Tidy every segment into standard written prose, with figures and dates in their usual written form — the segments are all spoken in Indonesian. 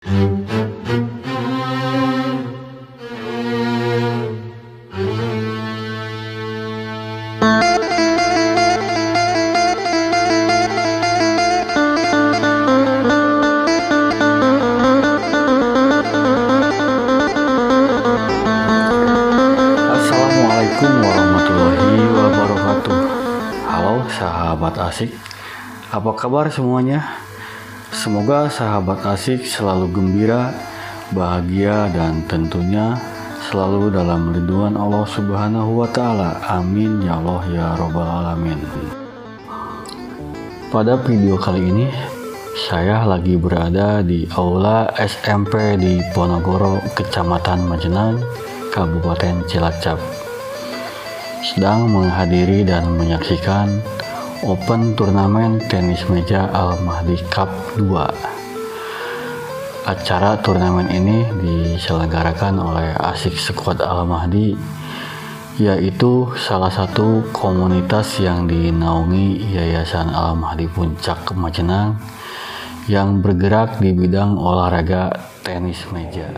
Assalamualaikum warahmatullahi wabarakatuh. Halo sahabat asik, apa kabar semuanya? Semoga sahabat asik selalu gembira, bahagia, dan tentunya selalu dalam lindungan Allah Subhanahu wa Ta'ala. Amin ya Allah ya Rabbal Alamin. Pada video kali ini, saya lagi berada di Aula SMP di Ponorogo, Kecamatan Majenang, Kabupaten Cilacap, sedang menghadiri dan menyaksikan Open Turnamen Tenis Meja Al-Mahdi Cup 2. Acara turnamen ini diselenggarakan oleh Asik Squad Al-Mahdi, yaitu salah satu komunitas yang dinaungi Yayasan Al-Mahdi Puncak Majenang yang bergerak di bidang olahraga tenis meja.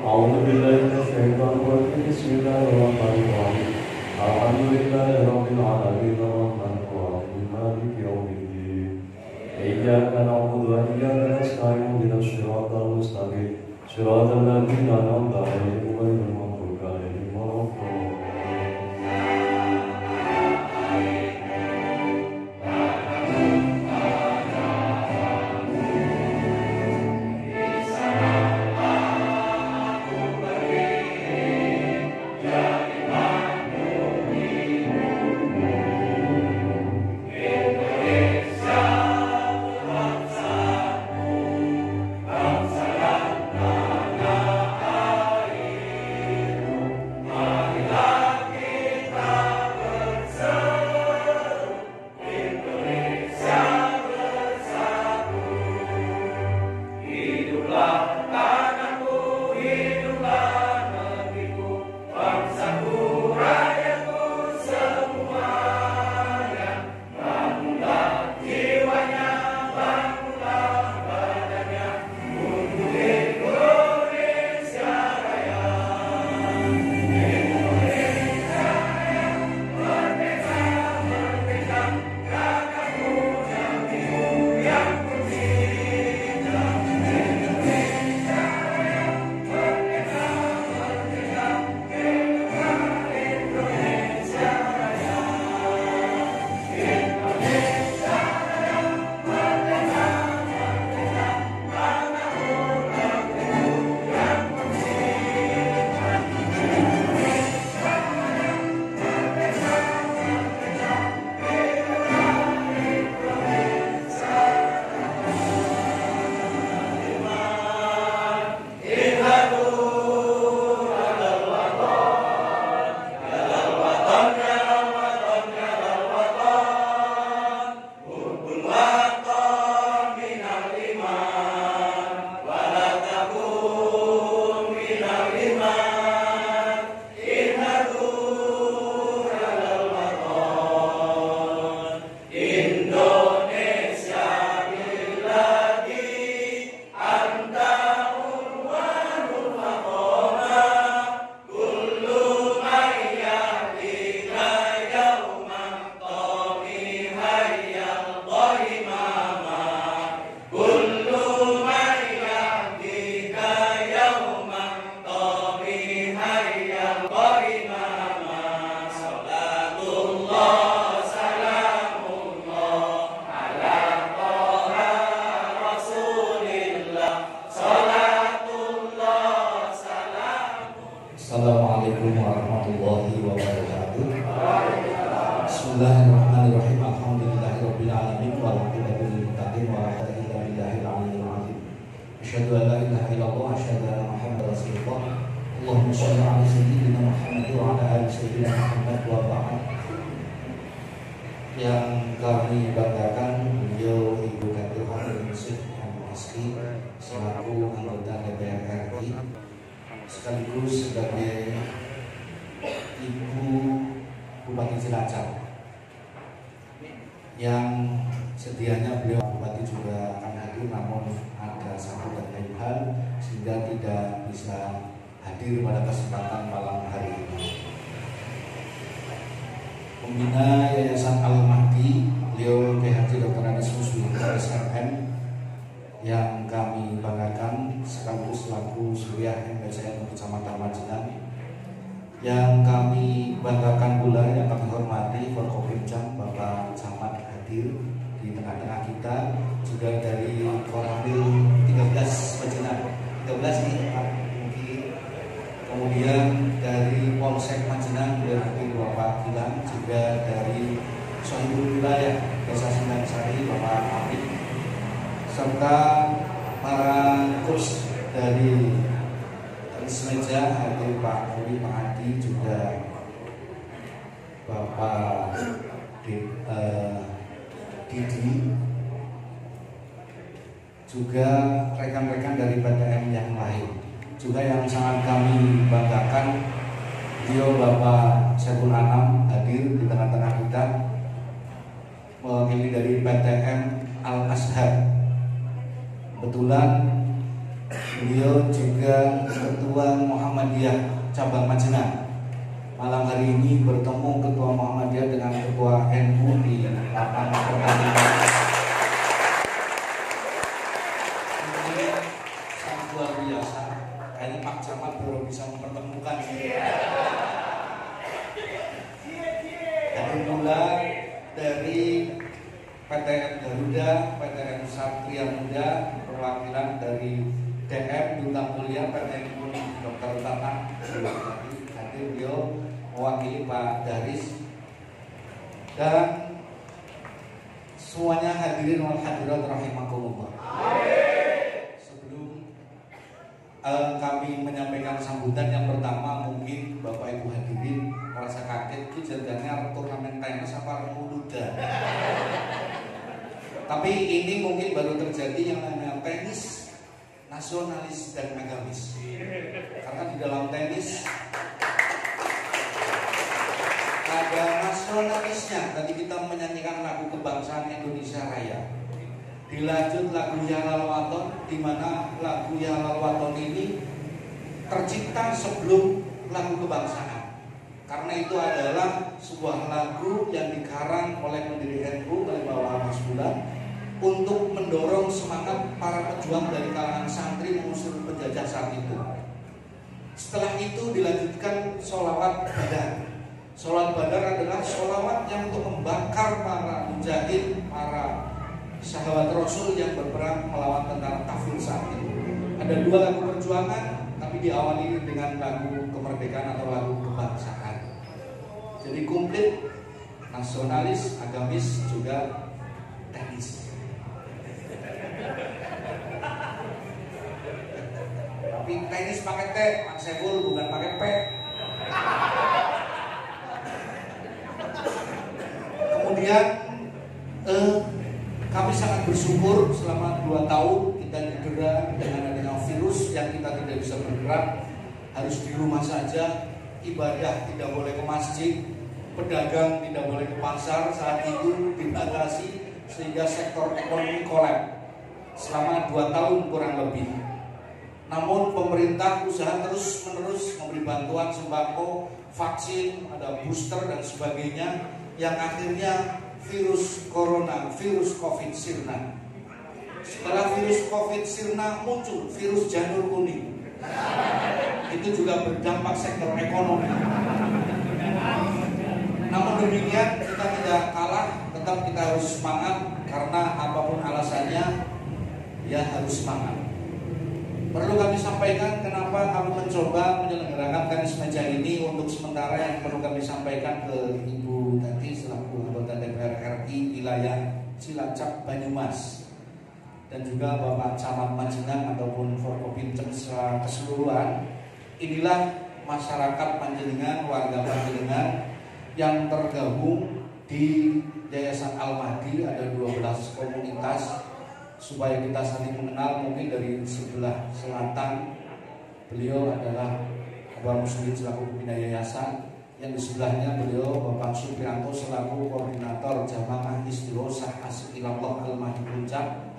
أعوذ بالله من الشيطان الرجيم بسم الله الرحمن الرحيم الحمد لله رب العالمين الرحمن الرحيم مالك يوم الدين إياك نعبد وإياك نستعين اهدنا الصراط المستقيم صراط الذين أنعمت عليهم غير المغضوب عليهم ولا الضالين. Asyhadu an la ilaha illallah, asyhadu anna Muhammadar Rasulullah. Allahumma shalli ala sayyidina Muhammad wa ala ali sayyidina Muhammad wa ba'd. Yang kami banggakan beliau Ibu Datuk Hamid Yusuf Asri selaku anggota DPR RI sekaligus sebagai Ibu Bupati Cilacap yang sedianya beliau Bupati juga akan hadir, namun ada satu dan lain hal sehingga tidak bisa hadir pada kesempatan malam hari ini. Pembina Yayasan Al-Mahdi, beliau Haji Dr. Anies Muslim SMN yang kami banggakan sekaligus selaku Suriah MPCN Kecamatan Majenang, yang kami banggakan pula yang kami hormati Forkopimjam Bapak Camat hadir di tengah-tengah kita, juga dari Koramil 13 Majenang 13 nih Pak mungkin, kemudian dari Polsek Majenang dari Bapak Gilang, juga dari Sohibul Wilayah Desa Sindangsari Bapak Apik, serta para kurs dari Semeja hadir Pak Muri, Pak Adi, juga Bapak Didi, juga rekan-rekan dari PTM yang lain. Juga yang sangat kami banggakan, beliau Bapak Saiful Anam hadir di tengah-tengah kita, mewakili dari PTM Al-Azhar. Kebetulan beliau juga Ketua Muhammadiyah Cabang Majenang. Malam hari ini bertemu Ketua Muhammadiyah dengan Ketua NU di lapangan pertandingan. Ini sangat luar biasa. Kayaknya Pak Camat baru bisa mempertemukan. Dan pula dari PTN Garuda, PTN Satria Muda, perwakilan dari DM Duta Mulia PTN Dr. Tata hadir, beliau mewakili Pak Daris, dan semuanya hadirin wal hadirat rahimakumullah. Sebelum kami menyampaikan sambutan, yang pertama mungkin Bapak Ibu hadirin merasa kaget, itu jadinya turnamen tenis apa muda. Tapi ini mungkin baru terjadi yang namanya tenis nasionalis dan agamis. Karena di dalam tenis ada nasionalisnya. Tadi kita menyanyikan lagu kebangsaan Indonesia Raya. Dilanjut lagu Ya Lal Waton, di mana lagu Ya Lal Waton ini tercipta sebelum lagu kebangsaan. Karena itu adalah sebuah lagu yang dikarang oleh pendiri NU, oleh Bapak Hasbullah, untuk mendorong semangat para pejuang dari kalangan santri mengusir penjajah saat itu. Setelah itu dilanjutkan sholawat badar. Sholawat badar adalah sholawat yang untuk membakar para mujahid, para sahabat Rasul yang berperang melawan tentara kafir saat itu. Ada dua lagu perjuangan, tapi diawali dengan lagu kemerdekaan atau lagu kebangsaan. Jadi komplit, nasionalis, agamis, juga teknis. Tapi tenis pakai T, Pak Saiful, bukan pakai P. Kemudian kami sangat bersyukur selama 2 tahun kita didera dengan adanya virus yang kita tidak bisa bergerak, harus di rumah saja, ibadah tidak boleh ke masjid, pedagang tidak boleh ke pasar, saat itu dibatasi sehingga sektor ekonomi kolaps selama 2 tahun kurang lebih. Namun pemerintah usaha terus-menerus memberi bantuan sembako, vaksin, ada booster dan sebagainya, yang akhirnya virus corona, virus COVID sirna. Setelah virus COVID sirna muncul virus janur kuning. Itu juga berdampak sektor ekonomi. Namun demikian kita tidak kalah, tetap kita harus semangat, karena apapun alasannya ya harus semangat. Perlu kami sampaikan kenapa kami mencoba menyelenggarakan tenis meja ini. Untuk sementara yang perlu kami sampaikan ke Ibu tadi selaku anggota DPR RI wilayah Cilacap Banyumas. dan juga Bapak Camat Majenang ataupun Forkopimda secara keseluruhan. Inilah masyarakat Panjenengan, warga Panjenengan yang tergabung di Yayasan Al-Mahdi. Ada 12 komunitas supaya kita saling mengenal. Mungkin dari sebelah selatan beliau adalah Abang Muslim selaku pembina yayasan, yang di sebelahnya beliau Bapak Suprianto selaku koordinator Jamaah Istighosa Asik Ilallah Al-Mahdi Puncak,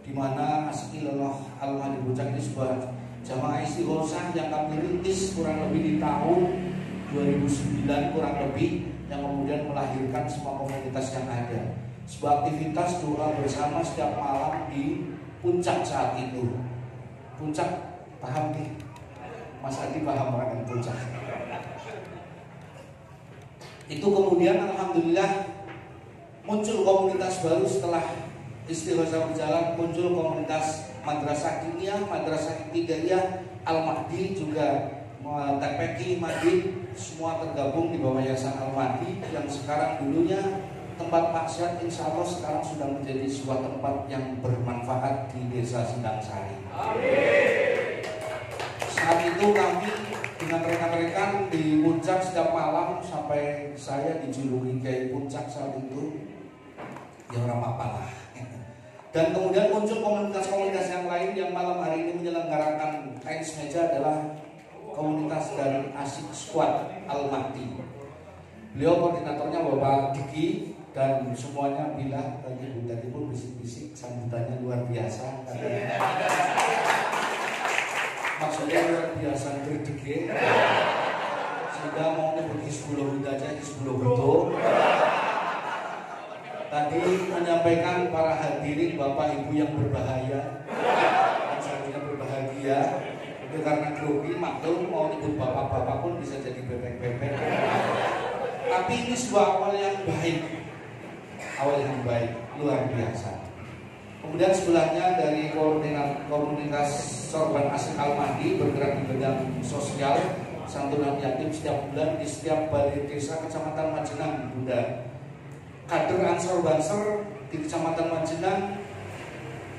di mana Asik Ilallah Al-Mahdi Puncak ini sebuah jamaah istighosa yang kami rintis kurang lebih di tahun 2009 kurang lebih, yang kemudian melahirkan semua komunitas yang ada. Sebuah aktivitas doa bersama setiap malam di puncak saat itu. Puncak, paham nih? Mas Adi paham akan puncak. Itu kemudian alhamdulillah muncul komunitas baru setelah istighosa berjalan, muncul komunitas Madrasah Diniyah, Madrasah Ibtidaiyah, Al-Mahdi, juga TPQ, Madin, semua tergabung di bawah Yayasan Al-Mahdi yang sekarang dulunya tempat maksiat, insya Allah sekarang sudah menjadi sebuah tempat yang bermanfaat di Desa Sindang Sari. Saat itu kami dengan rekan-rekan di puncak setiap malam, sampai saya dijuluki Kiai Puncak saat itu. Ya orang apa lah. Dan kemudian muncul komunitas-komunitas yang lain yang malam hari ini menyelenggarakan tenis meja adalah komunitas dari Asik Squad Al-Mahdi. Beliau koordinatornya Bapak Diki, dan semuanya bilang tadi pun bisik-bisik sambutannya luar biasa. Maksudnya luar biasa berdege, sehingga mau nyebut Hizbullah Huda aja Hizbullah Huda. Tadi menyampaikan para hadirin Bapak Ibu yang berbahaya dan seharusnya berbahagia. Itu karena grogi, maklum mau nyebut bapak-bapak pun bisa jadi bebek-bebek. Tapi ini sebuah awal yang baik, awal yang baik, luar biasa. Kemudian sebelahnya dari komunitas Sorban Asik Al-Mahdi bergerak di bidang sosial, santunan yatim setiap bulan di setiap balai desa Kecamatan Majenang, Bunda. Kader Ansor Banser di Kecamatan Majenang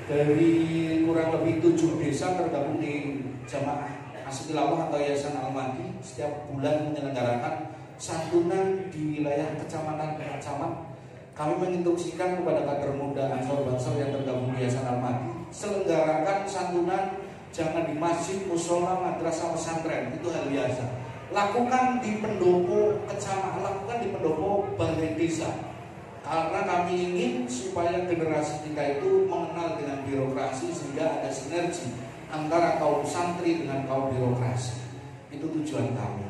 dari kurang lebih 7 desa tergabung di Jamaah Asik Ilallah atau Yayasan Al-Mahdi, setiap bulan menyelenggarakan santunan di wilayah kecamatan camat. Kami menginstruksikan kepada kader muda Ansor Banser yang tergabung di Yayasan Al-Mahdi, selenggarakan santunan jangan di masjid, musola, madrasah, pesantren, itu hal biasa. Lakukan di pendopo kecamatan, lakukan di pendopo balai desa. Karena kami ingin supaya generasi kita itu mengenal dengan birokrasi, sehingga ada sinergi antara kaum santri dengan kaum birokrasi. Itu tujuan kami.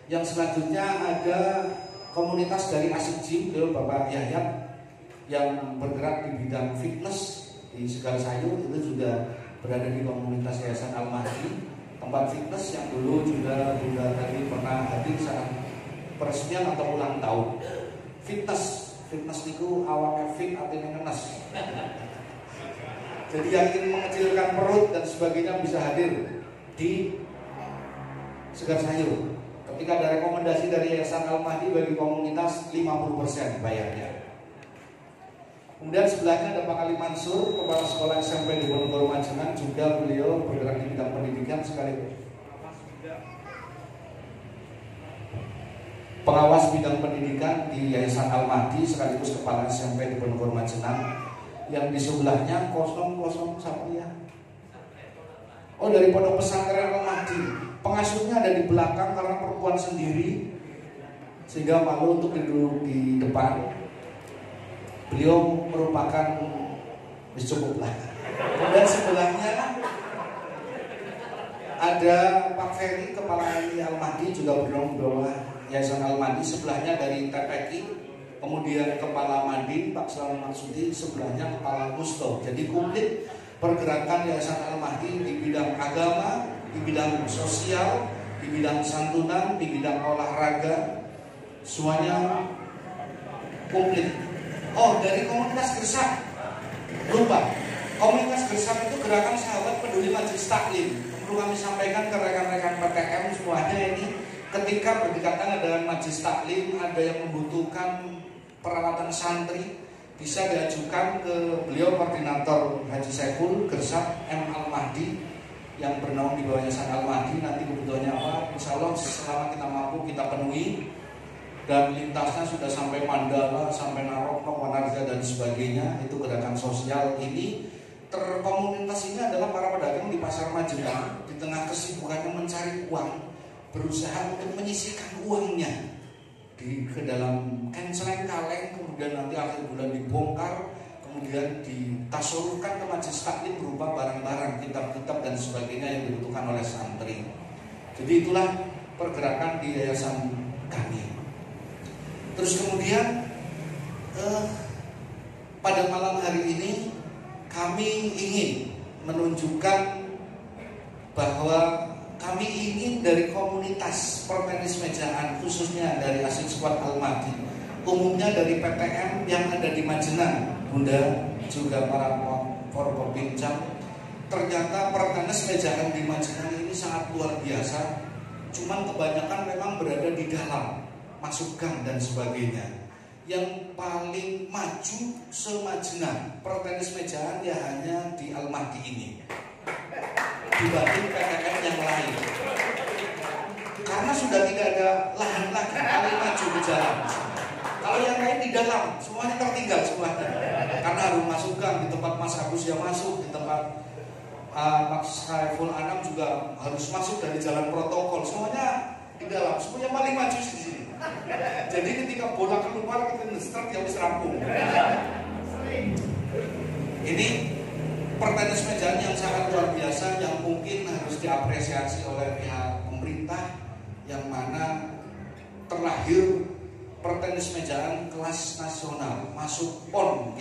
Yang selanjutnya ada komunitas dari Asik Gym, Bapak Yahya, yang bergerak di bidang fitness di Segar Sayur. Itu juga berada di komunitas Yayasan Al-Mahdi, tempat fitness yang dulu juga tadi pernah hadir saat peresmian atau ulang tahun. Fitness itu awalnya fit artinya ngenes. Jadi yang ingin mengecilkan perut dan sebagainya bisa hadir di Segar Sayur. Ketika ada rekomendasi dari Yayasan Al-Mahdi bagi komunitas 50% bayarnya. Kemudian sebelahnya ada Pak Ali Mansur, Kepala Sekolah SMP di Ponorogo Majenang, juga beliau bergerak di bidang pendidikan sekaligus pengawas bidang pendidikan di Yayasan Al-Mahdi, sekaligus Kepala SMP di Ponorogo Majenang. Yang di sebelahnya kosong siapa ya? Oh, dari Pondok Pesantren Al-Mahdi. Pengasuhnya ada di belakang karena perempuan sendiri, sehingga malu untuk duduk di depan. Beliau merupakan cukup lah. Kemudian sebelahnya ada Pak Ferry, Kepala MI Al-Mahdi, juga bernama bawah Yayasan Al-Mahdi. Sebelahnya dari TPQ, kemudian Kepala Madin Pak Selamat Maksudi, sebelahnya Kepala Musto. Jadi komplit pergerakan Yayasan Al-Mahdi di bidang agama, di bidang sosial, di bidang santunan, di bidang olahraga, semuanya komplit. Oh, dari komunitas Gersam, lupa. Komunitas Gersam itu gerakan sahabat peduli majelis taklim. Perlu kami sampaikan ke rekan-rekan PTM semuanya, ini ketika berdekatan dengan majelis taklim, ada yang membutuhkan perawatan santri, bisa diajukan ke beliau Koordinator Haji Saiful Gersat M. Al-Mahdi yang bernaung di bawah Yayasan Al-Mahdi. Nanti kebutuhannya apa, insya Allah selama kita mampu kita penuhi. Dan lintasnya sudah sampai Mandala, sampai Narok, Wanarja dan sebagainya. Itu gerakan sosial ini terkomunikasinya adalah para pedagang di pasar Majenang di tengah kesibukannya mencari uang, berusaha untuk menyisihkan uangnya ke dalam kenceleng kaleng, kemudian nanti akhir bulan dibongkar, kemudian ditasorufkan ke majelis taklim berupa barang-barang, kitab-kitab dan sebagainya yang dibutuhkan oleh santri. Jadi itulah pergerakan di yayasan kami. Terus kemudian pada malam hari ini kami ingin menunjukkan bahwa kami ingin dari komunitas pertenis mejaan, khususnya dari Asik Squad Al-Mahdi, umumnya dari PTM yang ada di Majenang, Bunda, juga para Forkopincam. Ternyata pertenis mejaan di Majenang ini sangat luar biasa. Cuman kebanyakan memang berada di dalam, masuk gang dan sebagainya. Yang paling maju se-Majenang pertenis mejaan ya hanya di Al-Mahdi ini dibanding PTN yang lain, karena sudah tidak ada lahan lagi paling maju di jalan. Kalau yang lain di dalam semuanya tertinggal semuanya, karena harus masuk gang. Di tempat Mas Agus ya masuk, di tempat Mas Saiful Anam juga harus masuk dari jalan protokol, semuanya di dalam, semuanya paling maju di sini. Jadi ketika bola keluar kita nge-start ya bisa rampung. Ini pertenis mejaan yang sangat luar biasa, yang mungkin harus diapresiasi oleh pihak pemerintah, yang mana terlahir pertenis mejaan kelas nasional, masuk PON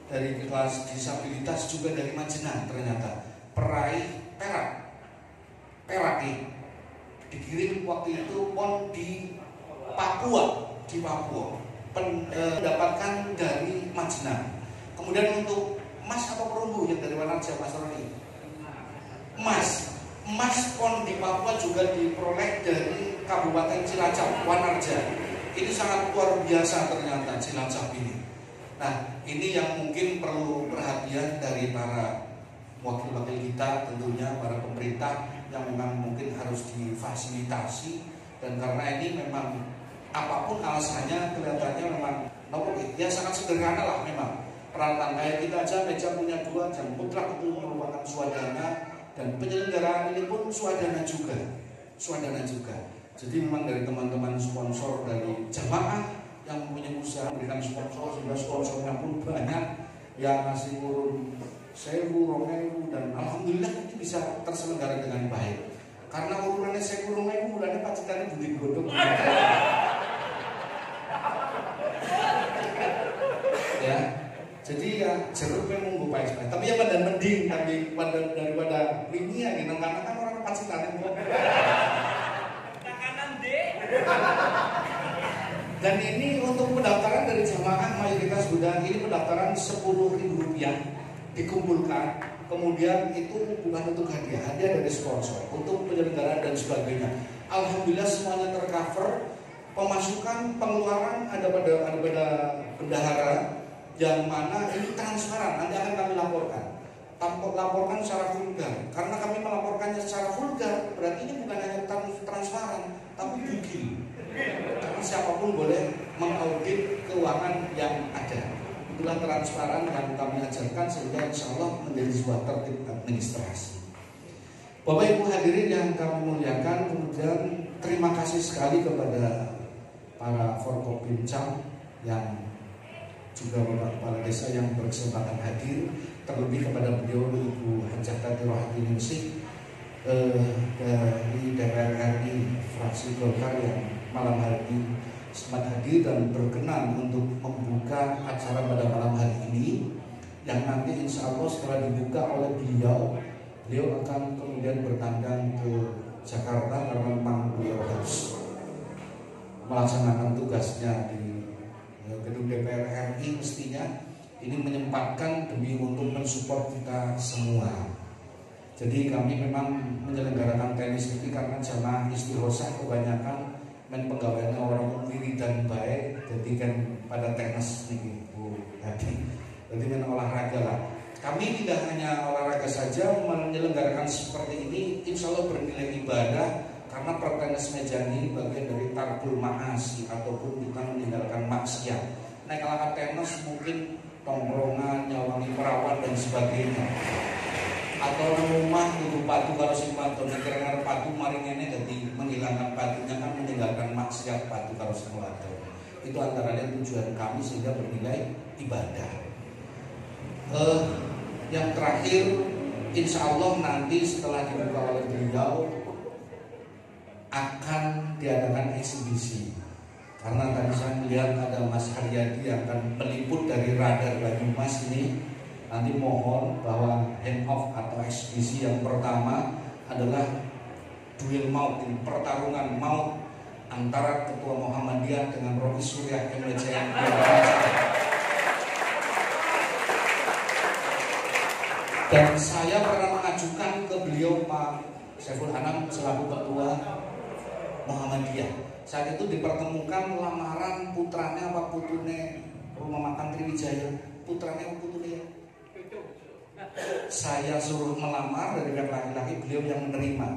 dari kelas disabilitas, juga dari Majenang. Ternyata peraih perak dikirim waktu itu PON di Papua, mendapatkan dari Majenang. Kemudian untuk emas atau perunggu yang dari Wanarja, Mas Roni, emas PON di Papua juga diperoleh dari Kabupaten Cilacap, Wanarja. Ini sangat luar biasa ternyata Cilacap ini. Nah, ini yang mungkin perlu perhatian dari para wakil-wakil kita, tentunya para pemerintah, yang memang mungkin harus difasilitasi. Dan karena ini memang apapun alasannya, kelihatannya memang ya sangat sederhana lah memang. Peralatan kayak kita aja, meja punya 2, jam mutlak itu merupakan swadana, dan penyelenggaraan ini pun swadana juga. Jadi memang dari teman-teman sponsor dari jamaah yang mempunyai usaha memberikan sponsor, sehingga sponsornya pun banyak yang ngasih urun 1.000, 2.000, dan alhamdulillah ini bisa terselenggara dengan baik. Karena urunannya 1.000, 2.000, bulannya pacitannya budi godong. Ya, jadi ya jeruk memang gue pakai. Tapi ya pada mending, daripada ini ya, gitu. Karena kan orang pacitannya buat. Dan ini untuk pendaftaran dari jamaah mayoritas Buddha, ini pendaftaran Rp10.000 dikumpulkan. Kemudian itu bukan untuk hadiah dari sponsor, untuk penyelenggaraan dan sebagainya. Alhamdulillah semuanya tercover. Pemasukan, pengeluaran ada pada bendahara, yang mana ini transparan, nanti akan kami laporkan. Laporkan secara vulgar. Karena kami melaporkannya secara vulgar, berarti ini bukan hanya transparan, tapi bugil. Karena siapapun boleh mengaudit keuangan yang ada. Itulah transparan yang kami ajarkan, sehingga insya Allah menjadi sebuah tertib administrasi. Bapak Ibu hadirin yang kami muliakan, kemudian terima kasih sekali kepada para Forkopincam yang juga Bapak Kepala Desa yang berkesempatan hadir, terlebih kepada beliau Ibu Hajah Tati Rohati Ningsih dari DPR RI fraksi Golkar yang malam hari ini sempat hadir dan berkenan untuk membuka acara pada malam hari ini, yang nanti insya Allah setelah dibuka oleh beliau akan kemudian bertandang ke Jakarta, karena memang beliau harus melaksanakan tugasnya di gedung DPR RI. Mestinya ini menyempatkan demi untuk mensupport kita semua. Jadi kami memang menyelenggarakan tenis ini karena jamaah istighosah kebanyakan pegawainya orang wiridan baik, jadi kan pada tenis nih Bu Jadi main olahraga lah. Kami tidak hanya olahraga saja, menyelenggarakan seperti ini insya Allah bernilai ibadah, karena pertenis meja ini bagian dari tarbul ma'asi ataupun kita meninggalkan maksiat. Naik alat tenis mungkin tongkrongan, nyawangi perawat dan sebagainya. Atau rumah kudu patu karo sing wadon, karena patu maringene jadi menghilangkan patunya kan meninggalkan maksiat patu karo sing wadon. Itu antara lain tujuan kami sehingga bernilai ibadah. Yang terakhir, insya Allah nanti setelah dibuka oleh beliau akan diadakan eksibisi. Karena tadi saya melihat ada Mas Haryadi yang akan meliput dari radar Banyumas ini. Nanti mohon bahwa hand off atau eksibisi yang pertama adalah duel maut, pertarungan maut antara Ketua Muhammadiyah dengan Rocky Surya MLCN. Dan saya pernah mengajukan ke beliau Pak Saiful Anam selaku Ketua Muhammadiyah. Saat itu dipertemukan lamaran putranya apa putune rumah makan Triwijaya, putranya apa putune? Saya suruh melamar dari pihak laki-laki, beliau yang menerima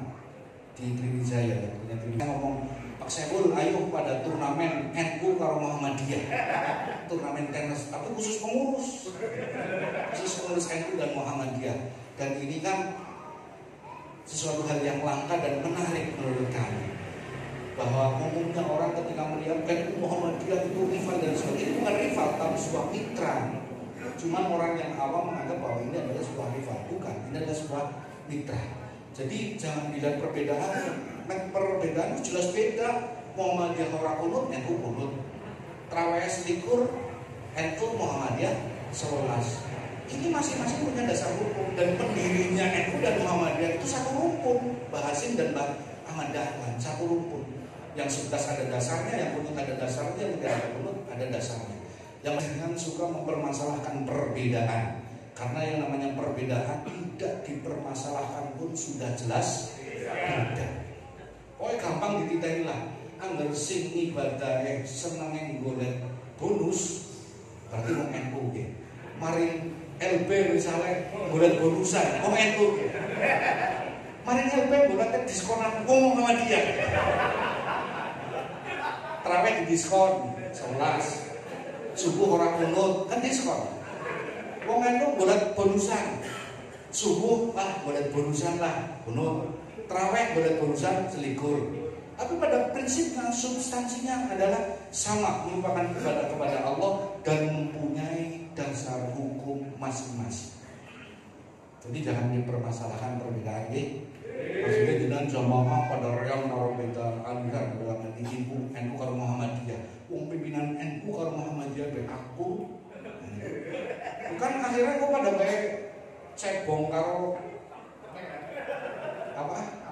di Triwijaya. Saya ngomong, Pak Saiful, ayo pada turnamen NU karo Muhammadiyah, turnamen tenis, tapi khusus pengurus NU dan Muhammadiyah. Dan ini kan sesuatu hal yang langka dan menarik menurut kami, bahwa umumnya orang ketika melihat NU Muhammadiyah itu rival dan sebagainya, itu bukan rival, tapi sebuah mitra. Cuman orang yang awam menganggap bahwa ini adalah sebuah rival, bukan, ini adalah sebuah mitra. Jadi jangan dilihat perbedaan. Perbedaan itu jelas beda. Muhammadiyah ora kunut, NU kunut. Traweh selikur, NU Muhammadiyah 11. Ini masing-masing punya dasar hukum, dan pendirinya NU dan Muhammadiyah itu satu rumpun. Bahasin dan Ahmad Dahlan satu rumpun. Yang 11 ada dasarnya, yang kunut ada dasarnya, yang tidak ada kunut ada dasarnya. Yang jangan suka mempermasalahkan perbedaan, karena yang namanya perbedaan tidak dipermasalahkan pun sudah jelas beda. Pokoknya gampang dititeni lah. Angger sing ibadah senenge golek bonus, berarti wong NU nggih. Mari LB misalnya golek bonusan, wong NU nggih. Mari LB golek diskonan, wong Muhammadiyah. Terawih di diskon 11. Subuh orang kunut kan diskon. Wong NU golek bonusan. Subuh golek bonusan lah, kunut. Terawih boleh bonusan selikur. Tapi pada prinsipnya, substansinya adalah sama, merupakan ibadah kepada Allah dan mempunyai dasar hukum masing-masing. Jadi jangan dipermasalahkan perbedaan ini. Maksudnya dengan jamaah pada yang naruh beda aliran dalam hati ibu NU karo Muhammadiyah. Pimpinan NU karo Muhammadiyah be aku. Bukan akhirnya kok pada baik cebong karo apa?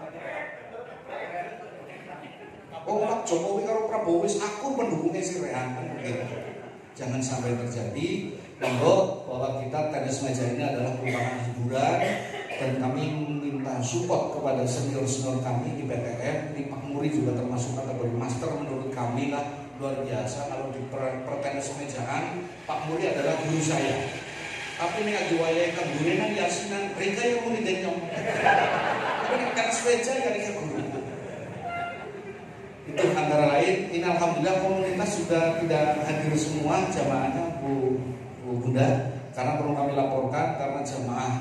Pak Jokowi karo Prabowo wis aku pendukungnya si Rehan kan begitu. Jangan sampai terjadi. Monggo bahwa kita tenis meja ini adalah merupakan hiburan, dan kami meminta support kepada senior-senior kami di PTN. Ini Pak Muri juga termasuk kategori master menurut kami lah, luar biasa. Kalau di pertenis mejaan Pak Muri adalah guru saya. Tapi ini ajuwaya keguruan yasinan Rika yang mau didenyong. Tapi ini tenis meja ya Rika guru. Itu antara lain. Ini alhamdulillah komunitas sudah tidak hadir semua jamaahnya Bu Bunda, karena perlu kami laporkan karena jamaah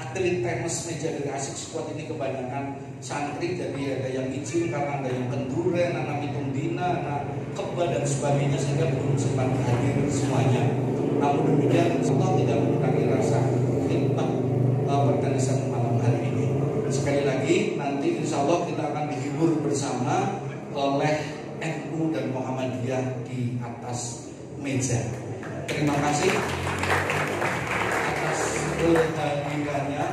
atlet tenis meja dari Asik Squad ini kebanyakan santri, jadi ada yang izin karena ada yang kenduren, anak hitung dina, anak keba dan sebagainya, sehingga belum sempat hadir semuanya. Namun demikian Allah tidak mengurangi rasa khidmat pertenisan malam hari ini. Sekali lagi nanti insya Allah kita akan dihibur bersama oleh NU dan Muhammadiyah di atas meja. Terima kasih atas kehadirannya.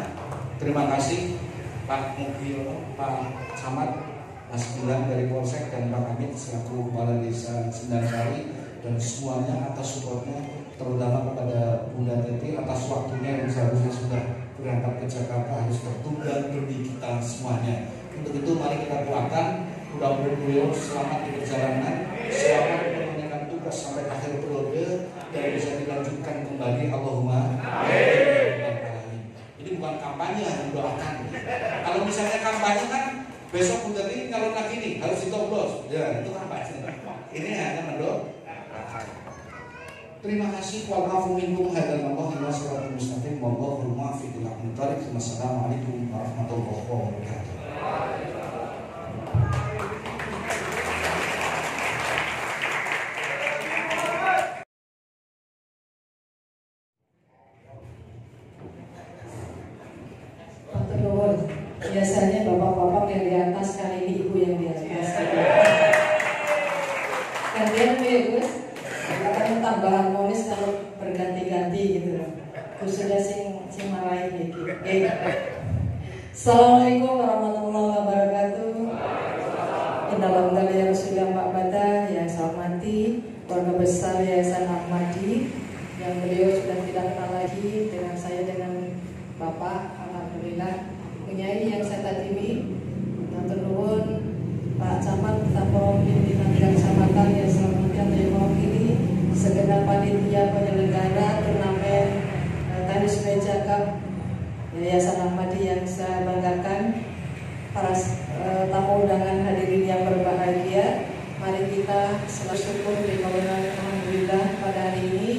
Terima kasih Pak Mugil, Pak Camat, Mas Gilang dari Polsek, dan Pak Amit selaku Kepala Desa Sendangkari, dan semuanya atas supportnya, terutama kepada Bunda Teti atas waktunya yang seharusnya sudah berangkat ke Jakarta harus tertunda demi kita semuanya. Untuk itu mari kita doakan mudah-mudahan beliau selamat di perjalanan, selamat menunaikan tugas sampai akhir periode, dan bisa dilanjutkan kembali. Allahumma amin. Ini bukan kampanye, hanya mendoakan. Kalau misalnya kampanye kan besok udah ini kalau lagi nih harus ditoblos, ya itu kampanye. Ini hanya mendoakan. Terima kasih. Wa'alafu minkum hadallahi wa siratal mustaqim wallahu muwaffiq ila aqwamit thoriq. Wassalamualaikum warahmatullahi wabarakatuh. Biasanya bapak-bapak yang di atas, kali ini ibu yang di atas. Gantian Gus, katanya tambah harmonis kalau berganti-ganti gitu. Gus sudah sing marahi gitu. Assalamualaikum warahmatullahi wabarakatuh. Innalillahi wa inna Mbak Bada yang saya hormati, keluarga besar Yayasan Ahmadi yang beliau sudah tidak kenal lagi dengan saya dengan Bapak. Alhamdulillah. Punyai yang saya tadimi, Matur nuwun Pak Camat, Tapom Pimpinan Bidang Kecamatan yang selanjutnya mewakili segenap panitia penyelenggara turnamen tenis meja cup Yayasan Ahmadi yang saya banggakan, para tamu undangan hadirin yang berbahagia. Mari kita selalu syukur di alhamdulillah pada hari ini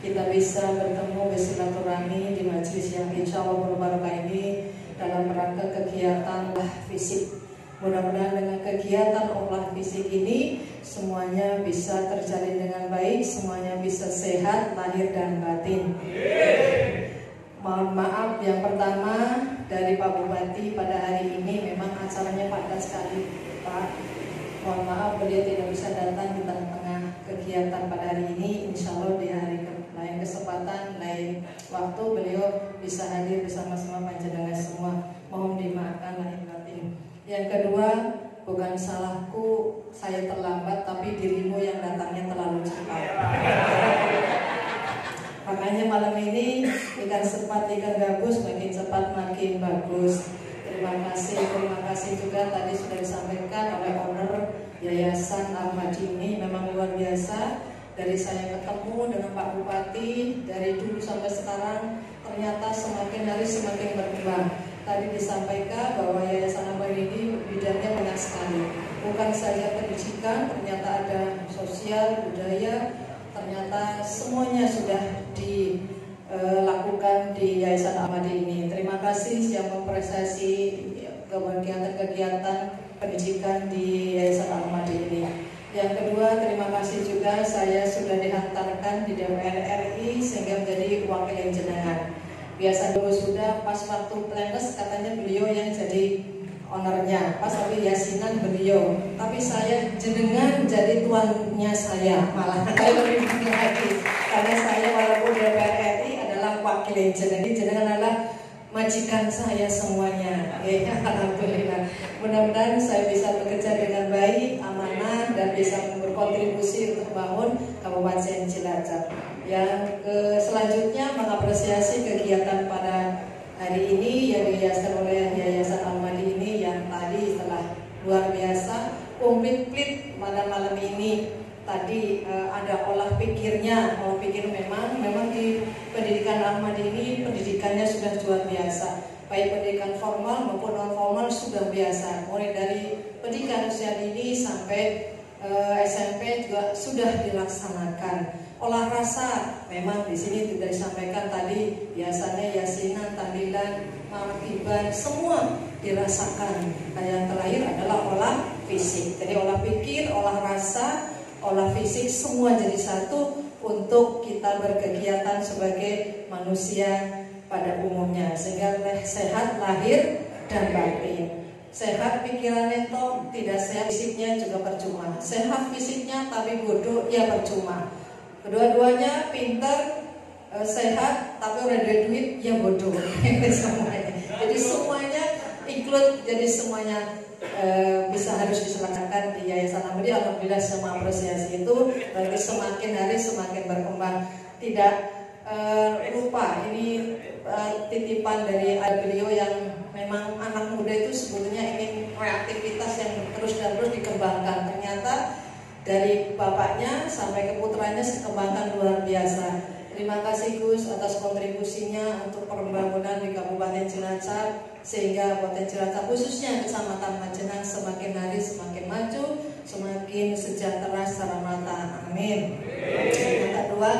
kita bisa bertemu bersilaturahmi di majelis yang insya Allah berbarokah ini dalam rangka kegiatan olah fisik. Mudah-mudahan dengan kegiatan olah fisik ini semuanya bisa terjalin dengan baik, semuanya bisa sehat lahir dan batin. Mohon maaf yang pertama dari Pak Bupati pada hari ini memang acaranya padat sekali, Pak. Mohon maaf beliau tidak bisa datang di tengah-tengah kegiatan pada hari ini. Insya Allah di hari lain kesempatan, lain waktu beliau bisa hadir bersama-sama panjenengan semua. Mohon dimaafkan lahir batin. Yang kedua, bukan salahku saya terlambat, tapi dirimu yang datangnya terlalu cepat. Makanya malam ini ikan cepat ikan gabus, makin cepat makin bagus. Terima kasih juga tadi sudah disampaikan oleh owner Yayasan Ahmadi ini memang luar biasa. Dari saya ketemu dengan Pak Bupati dari dulu sampai sekarang ternyata semakin hari semakin berkembang. Tadi disampaikan bahwa Yayasan Ahmadi ini bidangnya banyak sekali. Bukan saja pendidikan, ternyata ada sosial, budaya, ternyata semuanya sudah dilakukan di Yayasan Ahmadi ini. Terima kasih yang memprestasi kegiatan-kegiatan pendidikan di Yayasan Ahmadi ini. Yang kedua, terima kasih juga saya sudah dihantarkan di DPR RI sehingga menjadi wakil jenengan. Biasa dulu sudah pas waktu Plenes katanya beliau yang jadi ownernya, pas waktu yasinan beliau, tapi saya jenengan jadi tuannya saya, malah saya lebih bangga lagi karena saya walaupun DPR RI adalah wakil jenengan adalah majikan saya semuanya. Ya, alhamdulillah. Mudah-mudahan saya bisa bekerja dengan baik, amanah, dan bisa berkontribusi untuk membangun Kabupaten Cilacap. Yang selanjutnya mengapresiasi kegiatan pada hari ini yang dihiaskan oleh Yayasan Ahmadi ini yang tadi telah luar biasa, komplit pada malam ini. Tadi ada olah pikirnya, olah pikir memang di pendidikan Ahmadi ini pendidikannya sudah luar biasa, baik pendidikan formal maupun non formal sudah biasa, mulai dari pendidikan usia dini sampai SMP juga sudah dilaksanakan. Olah rasa memang di sini tidak disampaikan tadi, biasanya yasinan, tahlilan, martiban semua dirasakan. Nah, yang terakhir adalah olah fisik. Jadi olah pikir, olah rasa, olah fisik semua jadi satu untuk kita berkegiatan sebagai manusia pada umumnya sehingga sehat lahir dan batin. Sehat pikirannya toh tidak sehat fisiknya juga percuma. Sehat fisiknya tapi bodoh ya percuma. Kedua-duanya pintar, sehat tapi udah ada duit ya bodoh. Semuanya. Jadi semuanya include, jadi semuanya bisa harus dilaksanakan di Yayasan Ahmadi. Alhamdulillah semua apresiasi itu berarti semakin hari semakin berkembang. Tidak lupa ini titipan dari beliau yang memang anak muda itu sebetulnya ingin kreativitas yang terus dan terus dikembangkan. Ternyata dari bapaknya sampai ke putranya sekembangkan luar biasa. Terima kasih Gus atas kontribusinya untuk pembangunan di Kabupaten Cilacap, sehingga Kabupaten Cilacap khususnya Kecamatan Majenang semakin hari semakin maju, semakin sejahtera secara merata. Amin. Yang kedua,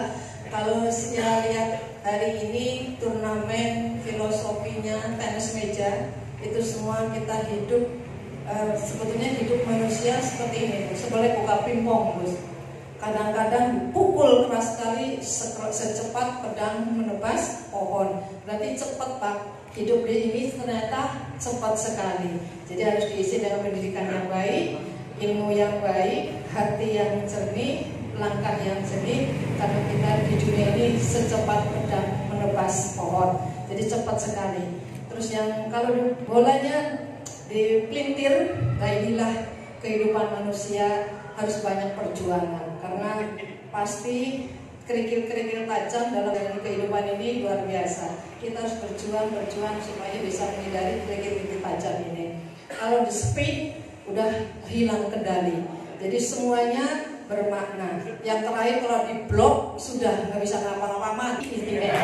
kalau saya lihat hari ini turnamen filosofinya tenis meja, itu semua kita hidup sebetulnya hidup manusia seperti ini, sebagai buka pingpong, Gus. Kadang-kadang pukul keras sekali secepat pedang menebas pohon. Berarti cepat Pak. Hidup di ini ternyata cepat sekali. Jadi harus diisi dengan pendidikan yang baik, ilmu yang baik, hati yang jernih, langkah yang jernih. Karena kita di dunia ini secepat pedang menebas pohon. Jadi cepat sekali. Terus yang kalau bolanya dipelintir, nah inilah kehidupan manusia harus banyak perjuangan. Karena pasti kerikil-kerikil tajam dalam kehidupan ini luar biasa. Kita harus berjuang supaya bisa menghindari kerikil-kerikil tajam ini. Kalau di speed udah hilang kendali. Jadi semuanya bermakna. Yang terakhir kalau di blok sudah nggak bisa ngapa-ngapa mati intinya.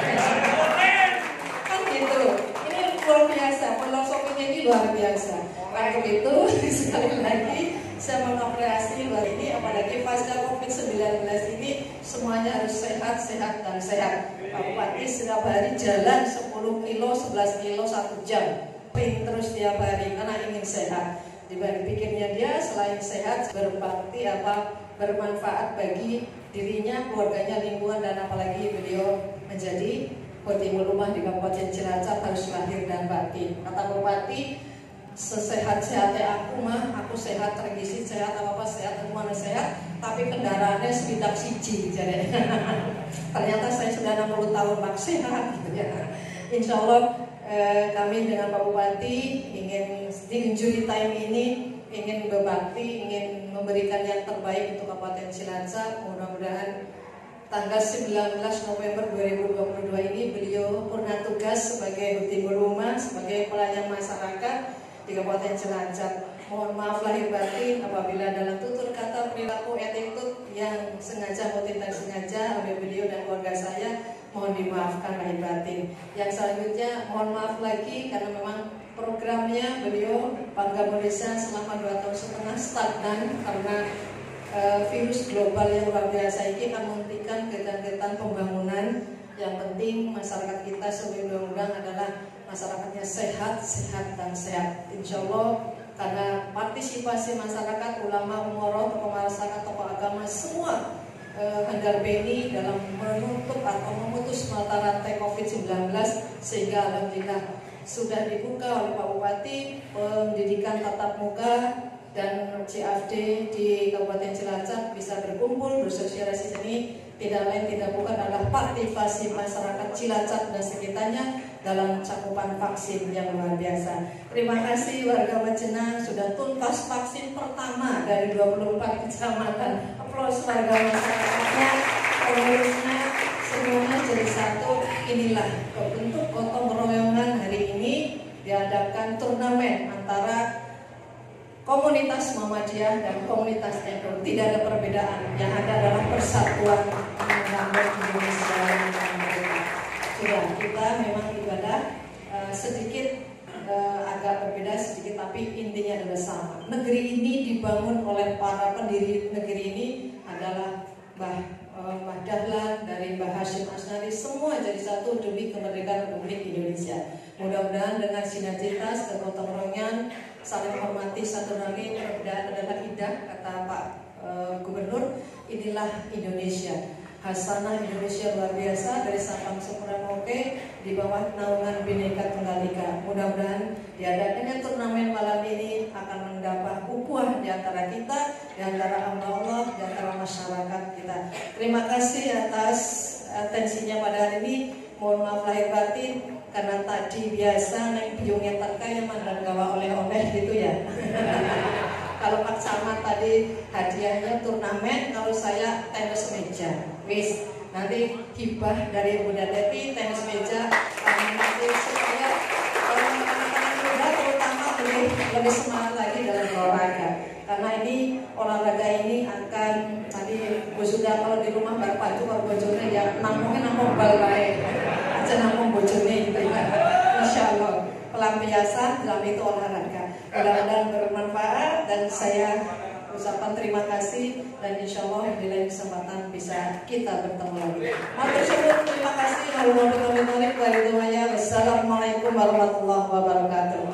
Kan gitu. Ini luar biasa. Filosofinya ini luar biasa. Karena itu sekali lagi saya mengapresiasi luar ini, apalagi pasca COVID-19 ini semuanya harus sehat dan sehat. Pak Bupati setiap hari jalan 10 kilo, 11 kilo 1 jam, terus tiap hari karena ingin sehat. Dipikirnya dia selain sehat berbakti bermanfaat bagi dirinya, keluarganya, lingkungan, dan apalagi beliau menjadi Timur Rumah di Kabupaten Cilacap harus lahir dan batin. Kata Bupati, sesehat-sehatnya aku mah, aku sehat, tergizi sehat, apa-apa sehat, semuanya sehat, tapi kendaraannya sekitar siji jadi. Ternyata saya sudah 60 tahun Pak sehat gitu ya. Insya Allah kami dengan Pak Bupati ingin di Injury Time ini ingin berbakti, ingin memberikan yang terbaik untuk Kabupaten Cilacap. Mudah-mudahan tanggal 19 November 2022 ini beliau purna tugas sebagai Timur Rumah, sebagai pelayan masyarakat di Kabupaten Cilacap. Mohon maaf lahir batin apabila dalam tutur kata, perilaku, attitude yang sengaja maupun tidak sengaja oleh beliau dan keluarga saya, mohon dimaafkan lahir batin. Yang selanjutnya mohon maaf lagi karena memang programnya beliau Bangga Malaysia selama 2,5 tahun stagnan karena virus global yang luar biasa ini akan menghentikan kegiatan pembangunan. Yang penting masyarakat kita sebelum-belum adalah masyarakatnya sehat dan sehat. Insya Allah karena partisipasi masyarakat, ulama, umroh, tokoh masyarakat, tokoh agama semua handal beni dalam menutup atau memutus mata rantai COVID-19 sehingga alhamdulillah sudah dibuka oleh Pak Bupati pendidikan tatap muka dan CAFD di Kabupaten Cilacap bisa berkumpul bersosialisasi ini tidak lain tidak bukan adalah partisipasi masyarakat Cilacap dan sekitarnya dalam cakupan vaksin yang luar biasa. Terima kasih warga Majenang sudah tuntas vaksin pertama dari 24 kecamatan. Aplaus warga masyarakatnya, pengurusnya, semuanya jadi satu. Inilah bentuk gotong royongan hari ini diadakan turnamen antara komunitas Muhammadiyah dan komunitas NU. Tidak ada perbedaan, yang ada adalah persatuan membangun Indonesia yang merdeka. Sudah, kita memang ibadah sedikit agak berbeda sedikit, tapi intinya adalah sama. Negeri ini dibangun oleh para pendiri negeri ini adalah Mbah Dahlan, dari Mbah Hashim Asnari, semua jadi satu demi kemerdekaan Republik Indonesia. Mudah-mudahan dengan sinergitas dan gotong royongan, saling menghormati satu nami, perbedaan adalah indah, kata Pak Gubernur. Inilah Indonesia. Hasanah Indonesia luar biasa dari Sabang sampai Merauke di bawah naungan Bhinneka Tunggal Ika. Mudah-mudahan diadakannya turnamen malam ini akan mendapat ukhuwah di antara kita, di antara hamba Allah, di antara masyarakat kita. Terima kasih atas atensinya pada hari ini. Mohon maaf lahir batin karena tadi biasa naik biungnya terkaya mandang gawa oleh-oleh gitu ya. Kalau Pak Camat tadi hadiahnya turnamen, kalau saya tenis meja. Wis, nanti hibah dari Bunda Devi tenis meja nanti supaya anak-anak muda terutama lebih semangat lagi dalam olahraga. karena ini olahraga ini akan tadi gue sudah kalau di rumah berpacu kalau bojone ya nampung bal baik aja nampung bojone gitu ya. Insya Allah pelampiasan dalam itu olahraga. Mudah-mudahan bermanfaat dan saya ucapan terima kasih dan insya Allah di lain kesempatan bisa kita bertemu lagi. Matur suwun, terima kasih. Wassalamualaikum warahmatullahi wabarakatuh.